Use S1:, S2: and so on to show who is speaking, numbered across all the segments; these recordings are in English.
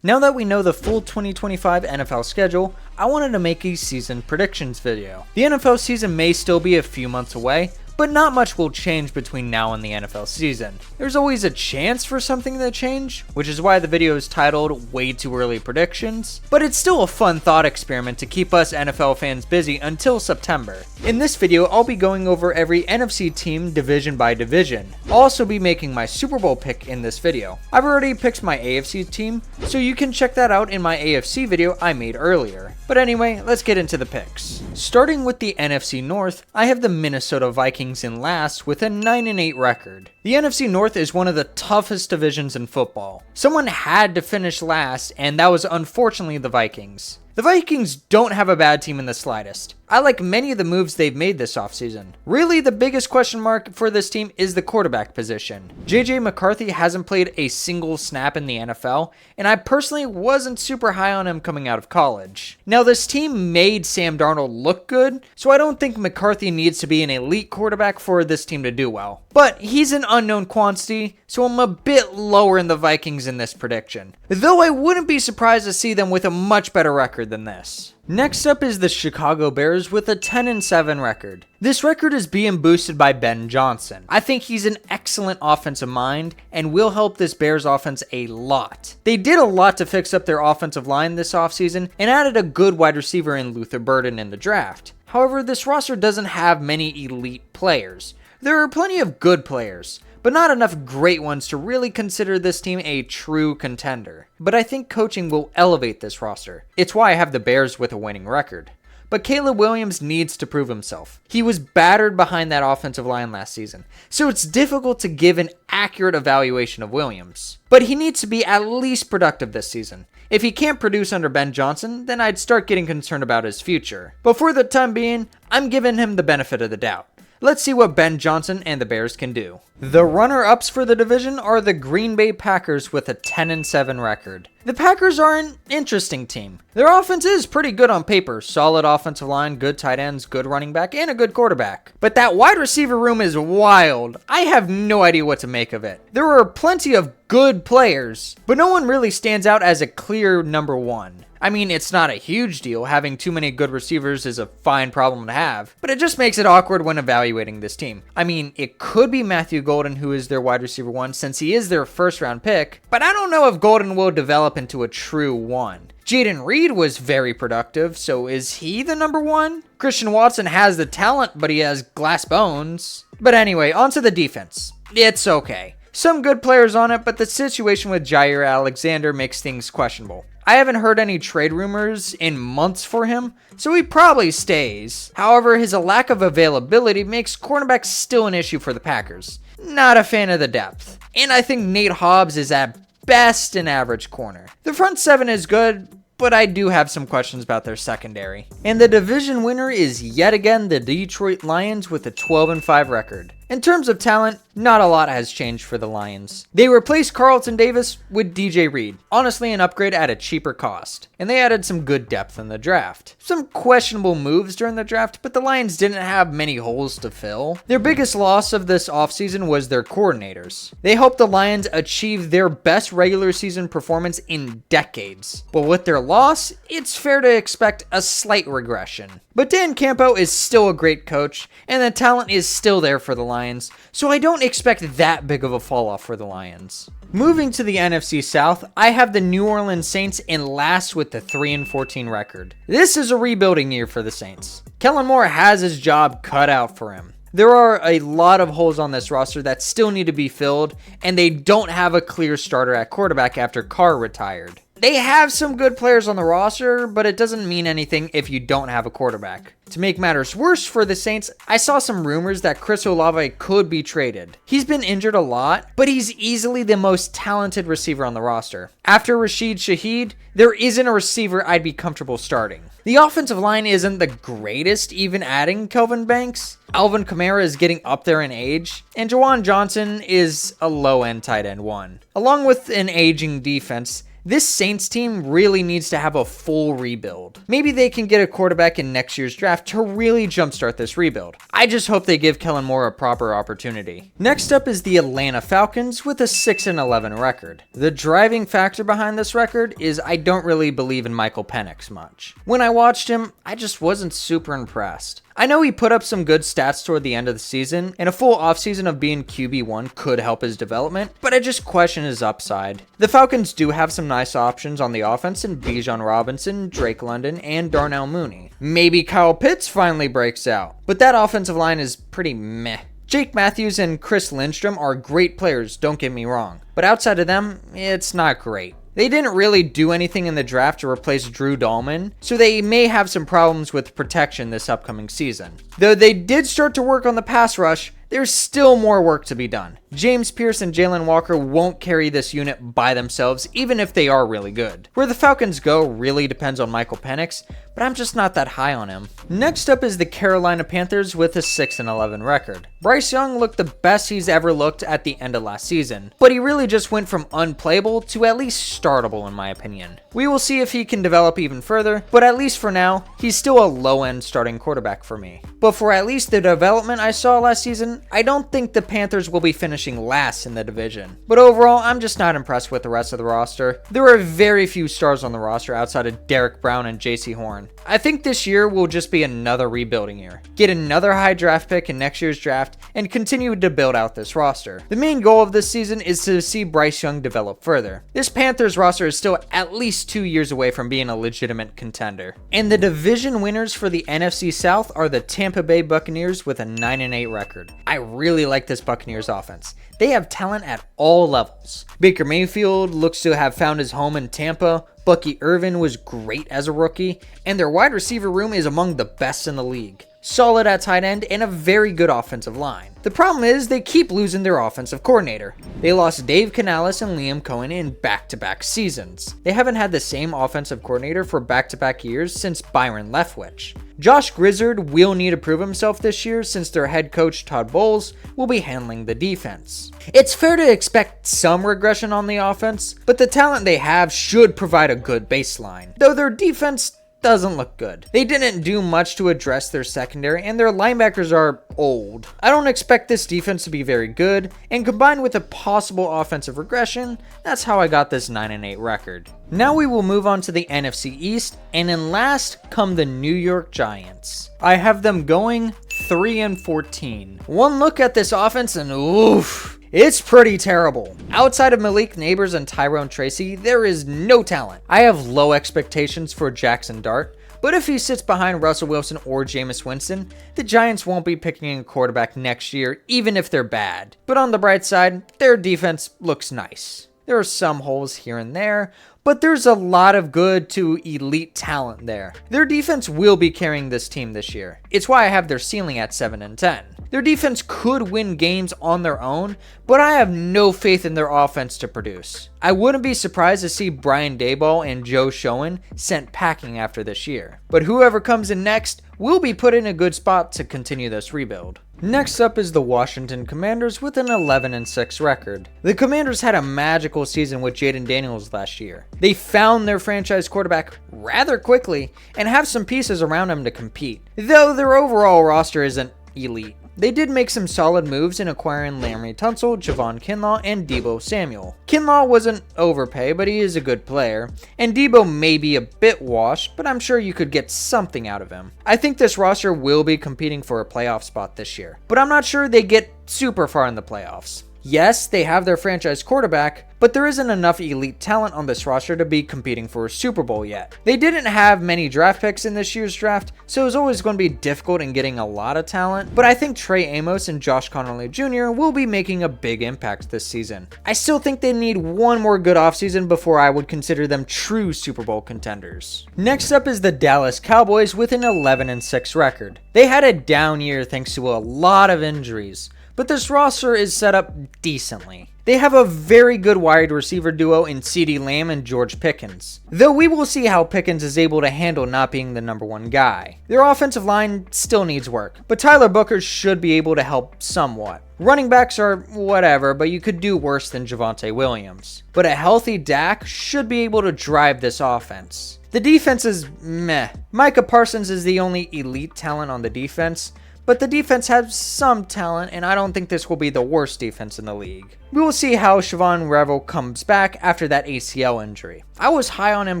S1: Now that we know the full 2025 NFL schedule, I wanted to make a season predictions video. The NFL season may still be a few months away, but not much will change between now and the NFL season. There's always a chance for something to change, which is why the video is titled Way Too Early Predictions, but it's still a fun thought experiment to keep us NFL fans busy until September. In this video, I'll be going over every NFC team division by division. I'll also be making my Super Bowl pick in this video. I've already picked my AFC team, so you can check that out in my AFC video I made earlier. But anyway, let's get into the picks. Starting with the NFC North, I have the Minnesota Vikings in last with a 9-8 record. The NFC North is one of the toughest divisions in football. Someone had to finish last, and that was unfortunately the Vikings. The Vikings don't have a bad team in the slightest. I like many of the moves they've made this offseason. Really, the biggest question mark for this team is the quarterback position. JJ McCarthy hasn't played a single snap in the NFL, and I personally wasn't super high on him coming out of college. Now, this team made Sam Darnold look good, so I don't think McCarthy needs to be an elite quarterback for this team to do well. But he's an unknown quantity, so I'm a bit lower in the Vikings in this prediction. Though I wouldn't be surprised to see them with a much better record than this. Next up is the Chicago Bears with a 10-7 record. This record is being boosted by Ben Johnson. I think he's an excellent offensive mind and will help this Bears offense a lot. They did a lot to fix up their offensive line this offseason and added a good wide receiver in Luther Burden in the draft. However, this roster doesn't have many elite players. There are plenty of good players, but not enough great ones to really consider this team a true contender. But I think coaching will elevate this roster. It's why I have the Bears with a winning record. But Caleb Williams needs to prove himself. He was battered behind that offensive line last season, so it's difficult to give an accurate evaluation of Williams. But he needs to be at least productive this season. If he can't produce under Ben Johnson, then I'd start getting concerned about his future. But for the time being, I'm giving him the benefit of the doubt. Let's see what Ben Johnson and the Bears can do. The runner-ups for the division are the Green Bay Packers with a 10-7 record. The Packers are an interesting team. Their offense is pretty good on paper. Solid offensive line, good tight ends, good running back, and a good quarterback. But that wide receiver room is wild. I have no idea what to make of it. There are plenty of good players, but no one really stands out as a clear number one. I mean, it's not a huge deal. Having too many good receivers is a fine problem to have, but it just makes it awkward when evaluating this team. I mean, it could be Matthew Golden, who is their wide receiver one, since he is their first round pick, but I don't know if Golden will develop into a true one. Jaden Reed was very productive, so is he the number one? Christian Watson has the talent, but he has glass bones. But anyway, onto the defense. It's okay. Some good players on it, but the situation with Jair Alexander makes things questionable. I haven't heard any trade rumors in months for him, so he probably stays. However, his lack of availability makes cornerbacks still an issue for the Packers. Not a fan of the depth. And I think Nate Hobbs is at best an average corner. The front seven is good, but I do have some questions about their secondary. And the division winner is yet again the Detroit Lions with a 12-5 record. In terms of talent, not a lot has changed for the Lions. They replaced Carlton Davis with DJ Reed, honestly an upgrade at a cheaper cost, and they added some good depth in the draft. Some questionable moves during the draft, but the Lions didn't have many holes to fill. Their biggest loss of this offseason was their coordinators. They helped the Lions achieve their best regular season performance in decades, but with their loss, it's fair to expect a slight regression. But Dan Campo is still a great coach, and the talent is still there for the Lions, so I don't expect that big of a fall off for the Lions. Moving to the NFC South, I have the New Orleans Saints in last with the 3-14 record. This is a rebuilding year for the Saints. Kellen Moore has his job cut out for him. There are a lot of holes on this roster that still need to be filled, and they don't have a clear starter at quarterback after Carr retired. They have some good players on the roster, but it doesn't mean anything if you don't have a quarterback. To make matters worse for the Saints, I saw some rumors that Chris Olave could be traded. He's been injured a lot, but he's easily the most talented receiver on the roster. After Rashid Shaheed, there isn't a receiver I'd be comfortable starting. The offensive line isn't the greatest, even adding Kelvin Banks. Alvin Kamara is getting up there in age, and Juwan Johnson is a low-end tight end one. Along with an aging defense, This Saints team really needs to have a full rebuild. Maybe they can get a quarterback in next year's draft to really jumpstart this rebuild. I just hope they give Kellen Moore a proper opportunity. Next up is the Atlanta Falcons with a 6-11 record. The driving factor behind this record is I don't really believe in Michael Penix much. When I watched him, I just wasn't super impressed. I know he put up some good stats toward the end of the season, and a full offseason of being QB1 could help his development, but I just question his upside. The Falcons do have some nice options on the offense in Bijan Robinson, Drake London, and Darnell Mooney. Maybe Kyle Pitts finally breaks out, but that offensive line is pretty meh. Jake Matthews and Chris Lindstrom are great players, don't get me wrong, but outside of them, it's not great. They didn't really do anything in the draft to replace Drew Dahlman, so they may have some problems with protection this upcoming season. Though they did start to work on the pass rush, there's still more work to be done. James Pierce and Jalen Walker won't carry this unit by themselves, even if they are really good. Where the Falcons go really depends on Michael Penix, but I'm just not that high on him. Next up is the Carolina Panthers with a 6-11 record. Bryce Young looked the best he's ever looked at the end of last season, but he really just went from unplayable to at least startable in my opinion. We will see if he can develop even further, but at least for now, he's still a low-end starting quarterback for me. But for at least the development I saw last season, I don't think the Panthers will be finishing last in the division. But overall, I'm just not impressed with the rest of the roster. There are very few stars on the roster outside of Derek Brown and JC Horn. I think this year will just be another rebuilding year. Get another high draft pick in next year's draft and continue to build out this roster. The main goal of this season is to see Bryce Young develop further. This Panthers roster is still at least 2 years away from being a legitimate contender. And the division winners for the NFC South are the Tampa Bay Buccaneers with a 9-8 record. I really like this Buccaneers offense. They have talent at all levels. Baker Mayfield looks to have found his home in Tampa. Bucky Irvin was great as a rookie, and their wide receiver room is among the best in the league. Solid at tight end and a very good offensive line. The problem is they keep losing their offensive coordinator. They lost Dave Canales and Liam Cohen in back-to-back seasons. They haven't had the same offensive coordinator for back-to-back years since Byron Leftwich. Josh Grizzard will need to prove himself this year since their head coach Todd Bowles will be handling the defense. It's fair to expect some regression on the offense, but the talent they have should provide a good baseline, though their defense doesn't look good. They didn't do much to address their secondary, and their linebackers are old. I don't expect this defense to be very good, and combined with a possible offensive regression, that's how I got this 9-8 record. Now we will move on to the NFC East, and in last come the New York Giants. I have them going 3-14. One look at this offense and oof. It's pretty terrible. Outside of Malik Neighbors and Tyrone Tracy, there is no talent. I have low expectations for Jackson Dart, but if he sits behind Russell Wilson or Jameis Winston, the Giants won't be picking a quarterback next year, even if they're bad. But on the bright side, their defense looks nice. There are some holes here and there, but there's a lot of good to elite talent there. Their defense will be carrying this team this year. It's why I have their ceiling at 7-10. Their defense could win games on their own, but I have no faith in their offense to produce. I wouldn't be surprised to see Brian Daboll and Joe Schoen sent packing after this year. But whoever comes in next will be put in a good spot to continue this rebuild. Next up is the Washington Commanders with an 11-6 record. The Commanders had a magical season with Jaden Daniels last year. They found their franchise quarterback rather quickly and have some pieces around him to compete, though their overall roster isn't elite. They did make some solid moves in acquiring Laremy Tunsil, Javon Kinlaw, and Deebo Samuel. Kinlaw wasn't overpay, but he is a good player, and Deebo may be a bit washed, but I'm sure you could get something out of him. I think this roster will be competing for a playoff spot this year, but I'm not sure they get super far in the playoffs. Yes, they have their franchise quarterback, but there isn't enough elite talent on this roster to be competing for a Super Bowl yet. They didn't have many draft picks in this year's draft, so it was always going to be difficult in getting a lot of talent, but I think Trey Amos and Josh Connolly Jr. will be making a big impact this season. I still think they need one more good offseason before I would consider them true Super Bowl contenders. Next up is the Dallas Cowboys with an 11-6 record. They had a down year thanks to a lot of injuries, but this roster is set up decently. They have a very good wide receiver duo in CeeDee Lamb and George Pickens, though we will see how Pickens is able to handle not being the number one guy. Their offensive line still needs work, but Tyler Booker should be able to help somewhat. Running backs are whatever, but you could do worse than Javonte Williams. But a healthy Dak should be able to drive this offense. The defense is meh. Micah Parsons is the only elite talent on the defense, but the defense has some talent, and I don't think this will be the worst defense in the league. We will see how Siobhan Revel comes back after that ACL injury. I was high on him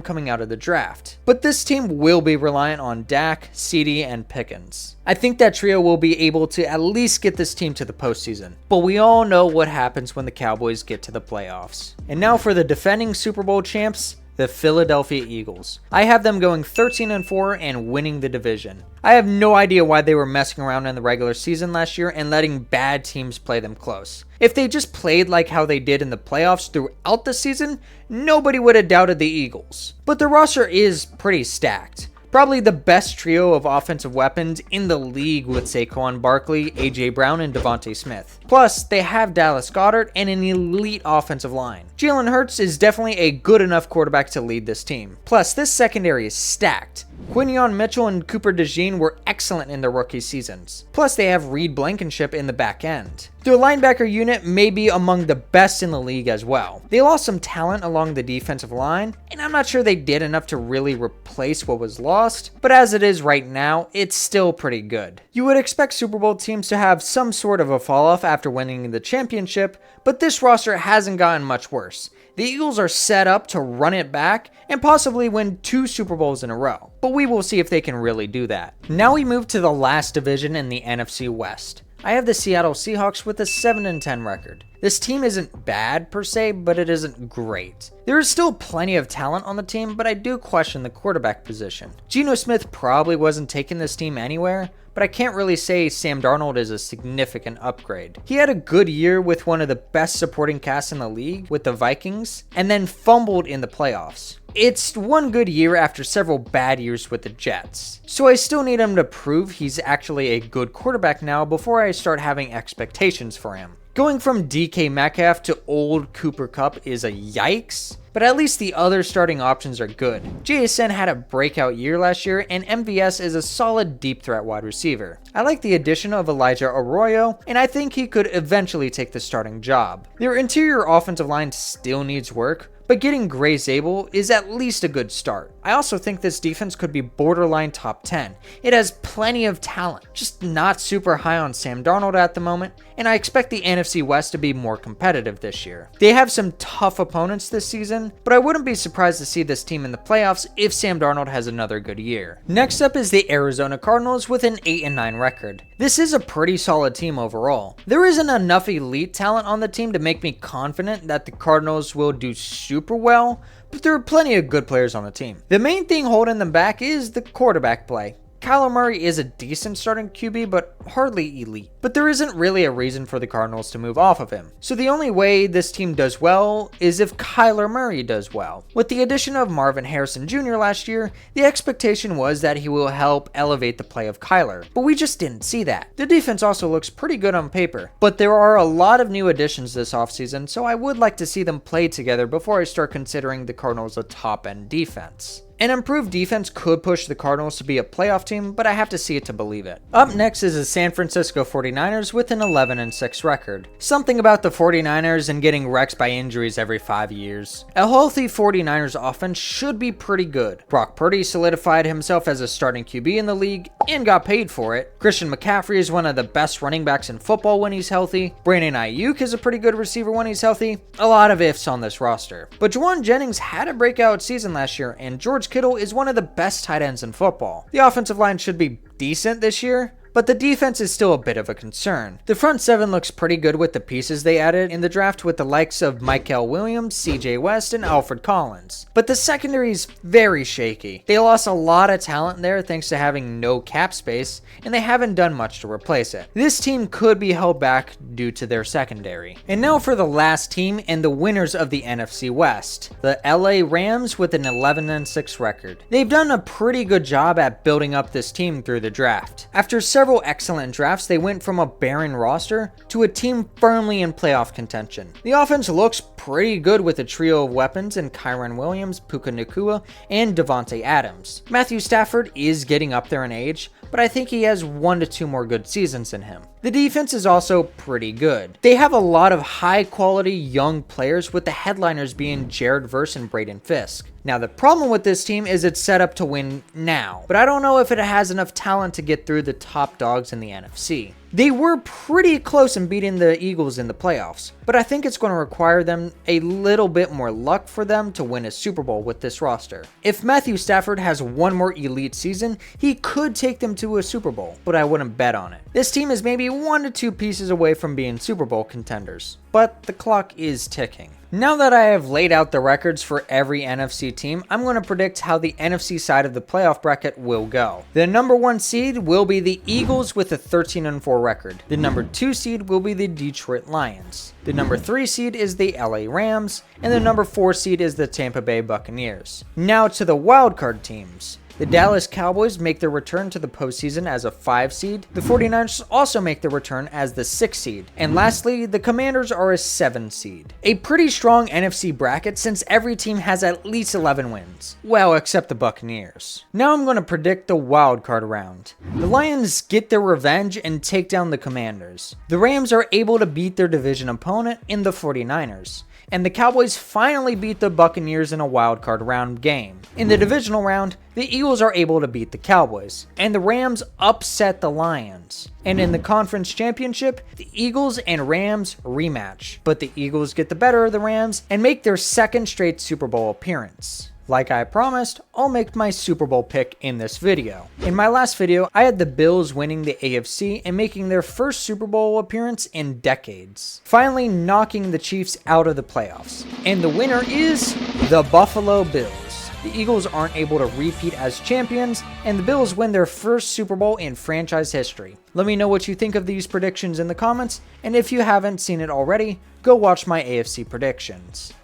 S1: coming out of the draft, but this team will be reliant on Dak, CeeDee, and Pickens. I think that trio will be able to at least get this team to the postseason, but we all know what happens when the Cowboys get to the playoffs. And now for the defending Super Bowl champs, the Philadelphia Eagles. I have them going 13-4 and winning the division. I have no idea why they were messing around in the regular season last year and letting bad teams play them close. If they just played like how they did in the playoffs throughout the season, nobody would have doubted the Eagles. But the roster is pretty stacked. Probably the best trio of offensive weapons in the league with Saquon Barkley, A.J. Brown, and Devontae Smith. Plus, they have Dallas Goedert and an elite offensive line. Jalen Hurts is definitely a good enough quarterback to lead this team. Plus, this secondary is stacked. Quinion Mitchell and Cooper DeJean were excellent in their rookie seasons. Plus, they have Reed Blankenship in the back end. Their linebacker unit may be among the best in the league as well. They lost some talent along the defensive line, and I'm not sure they did enough to really replace what was lost, but as it is right now, it's still pretty good. You would expect Super Bowl teams to have some sort of a fall-off after winning the championship, but this roster hasn't gotten much worse. The Eagles are set up to run it back and possibly win 2 Super Bowls in a row, but we will see if they can really do that. Now we move to the last division in the NFC West. I have the Seattle Seahawks with a 7-10 record. This team isn't bad per se, but it isn't great. There is still plenty of talent on the team, but I do question the quarterback position. Geno Smith probably wasn't taking this team anywhere, but I can't really say Sam Darnold is a significant upgrade. He had a good year with one of the best supporting casts in the league with the Vikings, and then fumbled in the playoffs. It's one good year after several bad years with the Jets. So I still need him to prove he's actually a good quarterback now before I start having expectations for him. Going from DK Metcalf to old Cooper Kupp is a yikes, but at least the other starting options are good. JSN had a breakout year last year, and MVS is a solid deep threat wide receiver. I like the addition of Elijah Arroyo, and I think he could eventually take the starting job. Their interior offensive line still needs work, but getting Gray Zabel is at least a good start. I also think this defense could be borderline top 10. It has plenty of talent, just not super high on Sam Darnold at the moment, and I expect the NFC West to be more competitive this year. They have some tough opponents this season, but I wouldn't be surprised to see this team in the playoffs if Sam Darnold has another good year. Next up is the Arizona Cardinals with an 8-9 record. This is a pretty solid team overall. There isn't enough elite talent on the team to make me confident that the Cardinals will do super well, but there are plenty of good players on the team. The main thing holding them back is the quarterback play. Kyler Murray is a decent starting QB, but hardly elite. But there isn't really a reason for the Cardinals to move off of him. So the only way this team does well is if Kyler Murray does well. With the addition of Marvin Harrison Jr. last year, the expectation was that he will help elevate the play of Kyler, but we just didn't see that. The defense also looks pretty good on paper, but there are a lot of new additions this offseason, so I would like to see them play together before I start considering the Cardinals a top-end defense. An improved defense could push the Cardinals to be a playoff team, but I have to see it to believe it. Up next is the San Francisco 49ers with an 11-6 record. Something about the 49ers and getting wrecked by injuries every 5 years. A healthy 49ers offense should be pretty good. Brock Purdy solidified himself as a starting QB in the league and got paid for it. Christian McCaffrey is one of the best running backs in football when he's healthy. Brandon Ayuk is a pretty good receiver when he's healthy. A lot of ifs on this roster. But Juwan Jennings had a breakout season last year, and George Kittle is one of the best tight ends in football. The offensive line should be decent this year, but the defense is still a bit of a concern. The front seven looks pretty good with the pieces they added in the draft with the likes of Michael Williams, CJ West, and Alfred Collins. But the secondary is very shaky. They lost a lot of talent there thanks to having no cap space, and they haven't done much to replace it. This team could be held back due to their secondary. And now for the last team and the winners of the NFC West, the LA Rams with an 11-6 record. They've done a pretty good job at building up this team through the draft. After several several excellent drafts, they went from a barren roster to a team firmly in playoff contention. The offense looks pretty good with a trio of weapons in Kyren Williams, Puka Nacua, and Devontae Adams. Matthew Stafford is getting up there in age, but I think he has 1 to 2 more good seasons in him. The defense is also pretty good. They have a lot of high quality young players, with the headliners being Jared Verse and Braden Fisk. Now the problem with this team is it's set up to win now, but I don't know if it has enough talent to get through the top dogs in the NFC. They were pretty close in beating the Eagles in the playoffs, but I think it's going to require them a little bit more luck for them to win a Super Bowl with this roster. If Matthew Stafford has one more elite season, he could take them to a Super Bowl, but I wouldn't bet on it. This team is maybe 1 to 2 pieces away from being Super Bowl contenders, but the clock is ticking. Now that I have laid out the records for every NFC team, I'm going to predict how the NFC side of the playoff bracket will go. The number 1 seed will be the Eagles with a 13-4 record. The number 2 seed will be the Detroit Lions. The number 3 seed is the LA Rams, and the number 4 seed is the Tampa Bay Buccaneers. Now to the wildcard teams. The Dallas Cowboys make their return to the postseason as a 5 seed. The 49ers also make their return as the 6 seed. And lastly, the Commanders are a 7 seed. A pretty strong NFC bracket since every team has at least 11 wins. Well, except the Buccaneers. Now I'm going to predict the wild card round. The Lions get their revenge and take down the Commanders. The Rams are able to beat their division opponent in the 49ers. And the Cowboys finally beat the Buccaneers in a wildcard round game. In the divisional round, the Eagles are able to beat the Cowboys, and the Rams upset the Lions. And in the conference championship, the Eagles and Rams rematch, but the Eagles get the better of the Rams and make their 2nd straight Super Bowl appearance. Like I promised, I'll make my Super Bowl pick in this video. In my last video, I had the Bills winning the AFC and making their first Super Bowl appearance in decades, finally knocking the Chiefs out of the playoffs. And the winner is the Buffalo Bills. The Eagles aren't able to repeat as champions, and the Bills win their first Super Bowl in franchise history. Let me know what you think of these predictions in the comments, and if you haven't seen it already, go watch my AFC predictions.